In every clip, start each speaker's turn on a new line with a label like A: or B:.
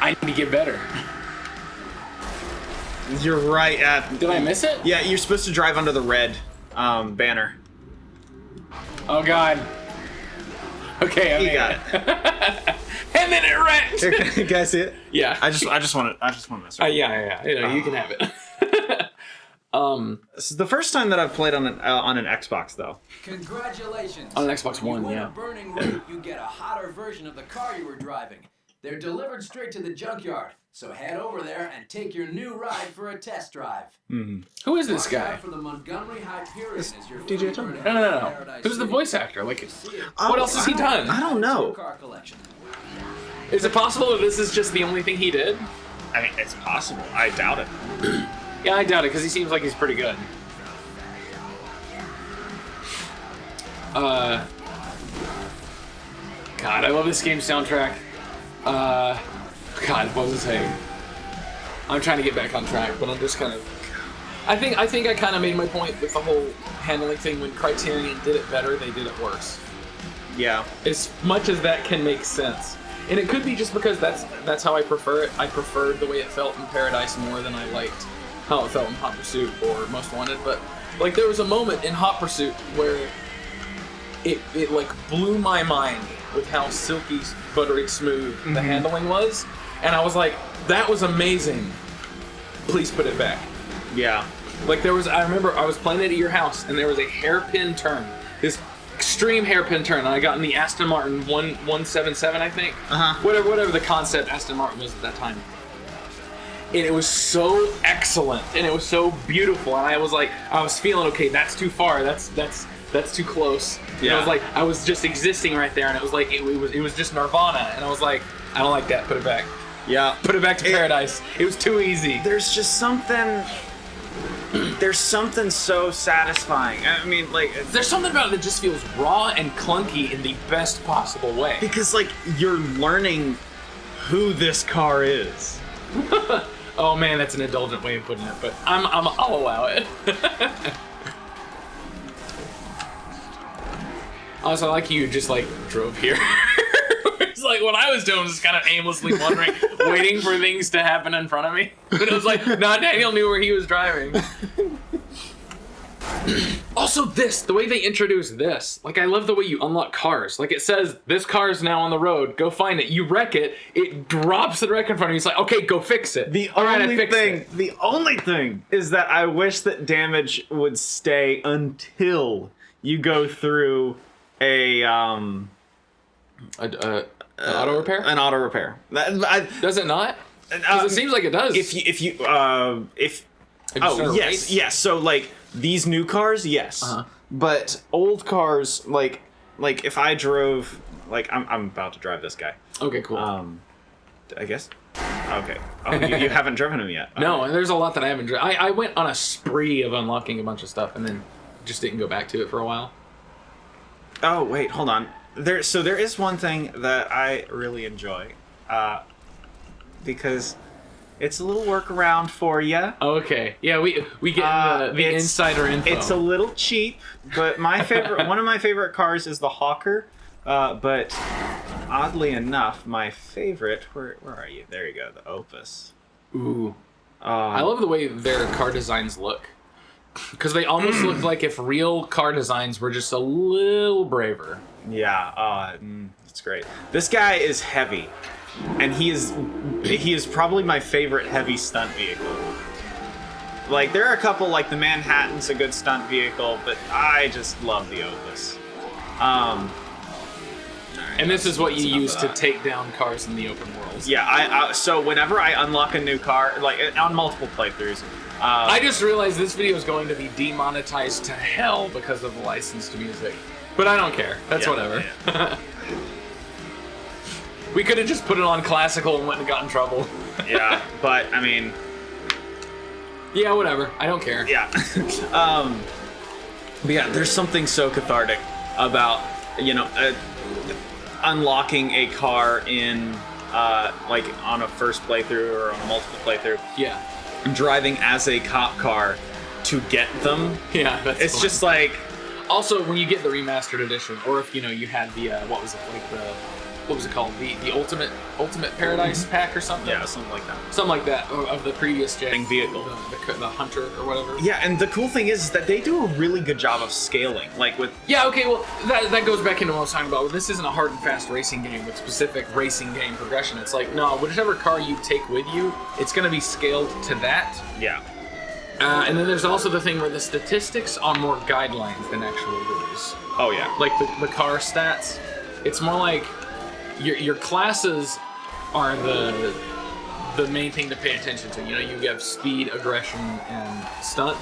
A: I need to get better.
B: You're right at...
A: Did I miss it?
B: Yeah, you're supposed to drive under the red banner.
A: Oh god. Okay, I made it. And then it wrecked.
B: Here, can you guys see it?
A: Yeah.
B: I just want to mess with it.
A: Yeah. You can have it.
B: This is the first time that I've played on an Xbox, though.
C: Congratulations.
A: On an Xbox One,
C: you win
A: yeah.
C: a burning root, you get a hotter version of the car you were driving. They're delivered straight to the junkyard, so head over there and take your new ride for a test drive.
A: Who is this
C: Watch
A: guy?
C: out for the Montgomery Hyperion as your
B: DJ Tony.
A: No. Who's the voice actor? Like, what else has he done?
B: I don't know.
C: Car collection.
A: Is it possible that this is just the only thing he did?
B: I mean, it's possible. I doubt it.
A: Yeah, I doubt it, because he seems like he's pretty good. God, I love this game's soundtrack. God, what was I saying? I'm trying to get back on track, but I'm just kind of... I think I kind of made my point with the whole handling thing. When Criterion did it better, they did it worse.
B: Yeah.
A: As much as that can make sense. And it could be just because that's how I prefer it. I preferred the way it felt in Paradise more than I liked how it felt in Hot Pursuit or Most Wanted. But like there was a moment in Hot Pursuit where it like blew my mind with how silky, buttery smooth the handling was. And I was like, that was amazing. Please put it back.
B: Yeah.
A: Like I remember I was playing it at your house and there was a hairpin turn. This extreme hairpin turn, and I got in the Aston Martin 177, I think. Whatever the concept Aston Martin was at that time. And it was so excellent, and it was so beautiful, and I was feeling, okay, that's too far, that's too close.
B: Yeah.
A: And I was just existing right there, and it was like it was just Nirvana, and I was like, I don't like that. Put it back.
B: Yeah.
A: Put it back to Paradise. It was too easy.
B: There's just something. There's something so satisfying. I mean, like...
A: There's something about it that just feels raw and clunky in the best possible way.
B: Because, like, you're learning who this car is.
A: Oh man, that's an indulgent way of putting it, but I'll allow it. Also, I like you just, like, drove here. It's like what I was doing was just kind of aimlessly wandering, waiting for things to happen in front of me. But it was like, nah, Daniel knew where he was driving. Also, the way they introduce this, like, I love the way you unlock cars. Like, it says, this car is now on the road, go find it. You wreck it, it drops the wreck in front of you. It's like, okay, go fix it.
B: The only thing is that I wish that damage would stay until you go through an auto repair? An auto repair.
A: Does it not? Because it seems like it does.
B: Yes. So like these new cars, yes. But old cars, like if I drove, like I'm about to drive this guy.
A: Okay, cool.
B: I guess. Okay. Oh, you haven't driven him yet.
A: No, and there's a lot that I haven't driven. I went on a spree of unlocking a bunch of stuff and then just didn't go back to it for a while.
B: Oh wait, hold on. There is one thing that I really enjoy, because it's a little workaround for you.
A: Okay, yeah, we get the insider info.
B: It's a little cheap, but my favorite, one of my favorite cars is the Hawker. But oddly enough, my favorite, where are you? There you go, the Opus.
A: Ooh, I love the way their car designs look. Because they almost look like if real car designs were just a little braver.
B: Yeah, it's great. This guy is heavy, and he is probably my favorite heavy stunt vehicle. Like, there are a couple, like the Manhattan's a good stunt vehicle, but I just love the Opus.
A: And this is what you use to take down cars in the open world.
B: Yeah, so whenever I unlock a new car, like on multiple playthroughs,
A: I just realized this video is going to be demonetized to hell because of the licensed music. But I don't care. That's whatever. Yeah. We could have just put it on classical and went and got in trouble.
B: Yeah, but I mean...
A: Yeah, whatever. I don't care.
B: Yeah. But yeah, there's something so cathartic about, unlocking a car in, like, on a first playthrough or on a multiple playthrough.
A: Yeah.
B: Driving as a cop car to get them.
A: Yeah, it's
B: fun. Just like...
A: Also, when you get the remastered edition, or if, you had the, what was it, like what was it called? The Ultimate Paradise pack or something?
B: Yeah, something like that.
A: Something like that, of the previous gen.
B: Vehicle.
A: The Hunter or whatever.
B: Yeah, and the cool thing is that they do a really good job of scaling. Like with...
A: Yeah, okay, well, that goes back into what I was talking about. This isn't a hard and fast racing game with specific racing game progression. It's like, no, whichever car you take with you, it's going to be scaled to that.
B: Yeah.
A: And then there's also the thing where the statistics are more guidelines than actual rules.
B: Oh, yeah.
A: Like the car stats, it's more like your classes are the main thing to pay attention to. You know, you have speed, aggression, and stunt.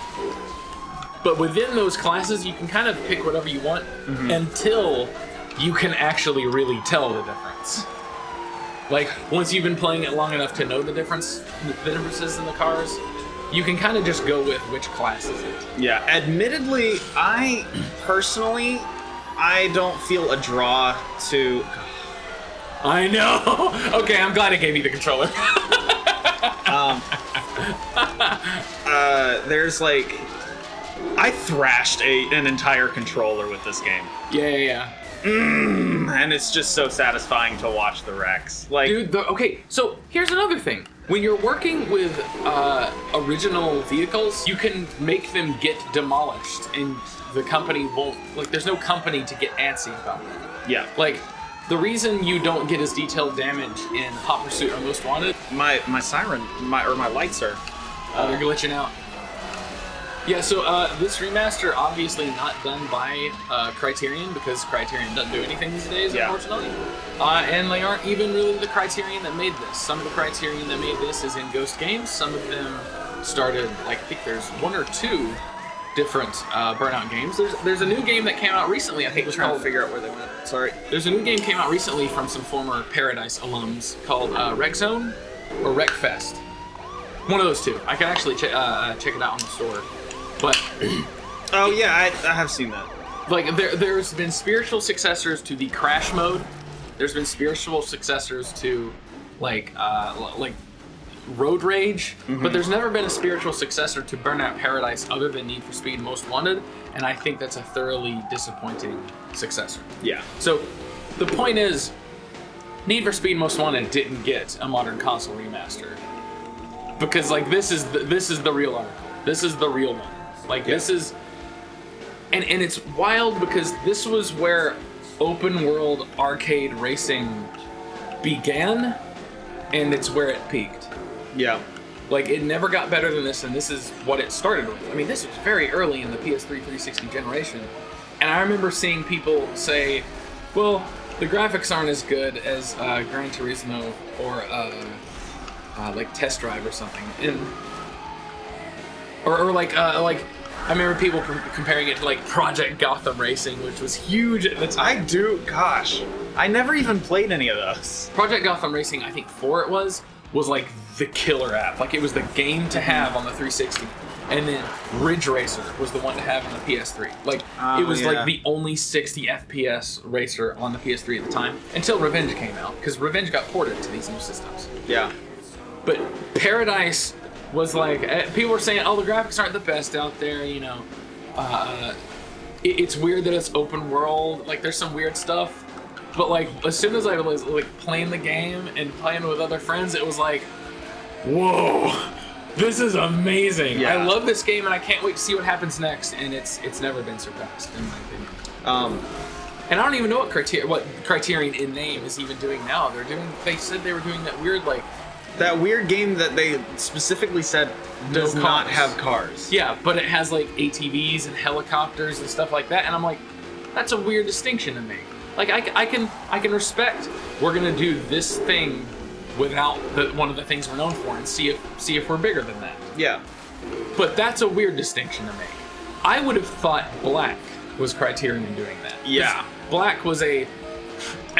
A: But within those classes, you can kind of pick whatever you want until you can actually really tell the difference. Like, once you've been playing it long enough to know the differences in the cars, you can kind of just go with which class is it.
B: Yeah, admittedly, I don't feel a draw to...
A: I know! Okay, I'm glad I gave you the controller.
B: There's like... I thrashed an entire controller with this game.
A: Yeah.
B: And it's just so satisfying to watch the wrecks. Like,
A: Dude, okay, so here's another thing. When you're working with original vehicles, you can make them get demolished, and the company won't... Like, there's no company to get antsy about it.
B: yeah.
A: Like, the reason you don't get as detailed damage in Hot Pursuit or Most Wanted...
B: My siren, my lights are...
A: they're glitching out. Yeah, so this remaster obviously not done by Criterion, because Criterion doesn't do anything these days, unfortunately. And they aren't even really the Criterion that made this. Some of the Criterion that made this is in Ghost Games. Some of them started, like, I think there's one or two different Burnout games. There's a new game that came out recently. I think it was called...
B: figure out where they went. Sorry.
A: There's a new game came out recently from some former Paradise alums called Wreck Zone or Wreck Fest. One of those two. I can actually check it out on the store. But
B: oh yeah, I have seen that.
A: Like there's been spiritual successors to the Crash mode. There's been spiritual successors to like Road Rage, but there's never been a spiritual successor to Burnout Paradise other than Need for Speed Most Wanted, and I think that's a thoroughly disappointing successor.
B: Yeah.
A: So the point is, Need for Speed Most Wanted didn't get a modern console remaster because like this is the real article. This is the real one. Like this is, and it's wild because this was where open world arcade racing began, and it's where it peaked.
B: Yeah.
A: Like it never got better than this, and this is what it started with. I mean, this was very early in the PS3 360 generation, and I remember seeing people say, "Well, the graphics aren't as good as Gran Turismo or like Test Drive or something," and or like I remember people comparing it to like Project Gotham Racing, which was huge at the time.
B: Gosh, I never even played any of those.
A: Project Gotham Racing, I think 4 was like the killer app. Like it was the game to have on the 360. And then Ridge Racer was the one to have on the PS3. Like it was like the only 60 FPS racer on the PS3 at the time until Revenge came out, because Revenge got ported to these new systems.
B: Yeah.
A: But Paradise was like, people were saying, oh, the graphics aren't the best out there, you know. It's weird that it's open world, like there's some weird stuff. But like, as soon as I was like playing the game and playing with other friends, it was like, whoa, this is amazing.
B: Yeah.
A: I love this game and I can't wait to see what happens next, and it's never been surpassed, in my opinion. And I don't even know what Criterion in name is even doing now. They said they were doing that weird like,
B: that weird game that they specifically said does not have cars.
A: Yeah, but it has like ATVs and helicopters and stuff like that, and I'm like, that's a weird distinction to make. Like I can respect we're gonna do this thing without one of the things we're known for and see if we're bigger than that.
B: Yeah.
A: But that's a weird distinction to make. I would have thought Black was Criterion doing that.
B: Yeah.
A: Black was a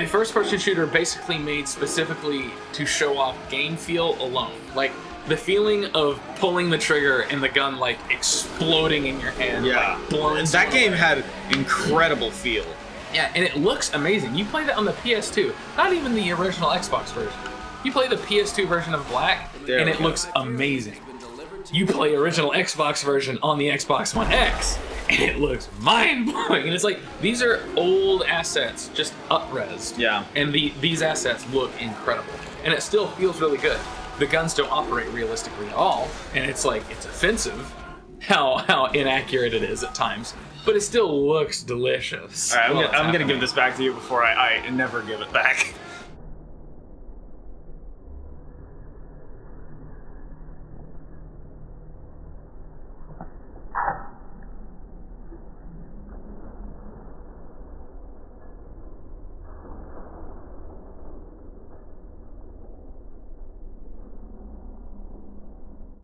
A: first-person shooter basically made specifically to show off game feel alone. Like, the feeling of pulling the trigger and the gun, like, exploding in your hand.
B: Yeah.
A: Like, blowing
B: that game had incredible feel.
A: Yeah, and it looks amazing. You play that on the PS2. Not even the original Xbox version. You play the PS2 version of Black, and it looks amazing. You play original Xbox version on the Xbox One X, and it looks mind-blowing. And it's like, these are old assets, just up-resed.
B: Yeah.
A: And these assets look incredible. And it still feels really good. The guns don't operate realistically at all, and it's like, it's offensive how inaccurate it is at times. But it still looks delicious.
B: All right, I'm gonna give this back to you before I never give it back.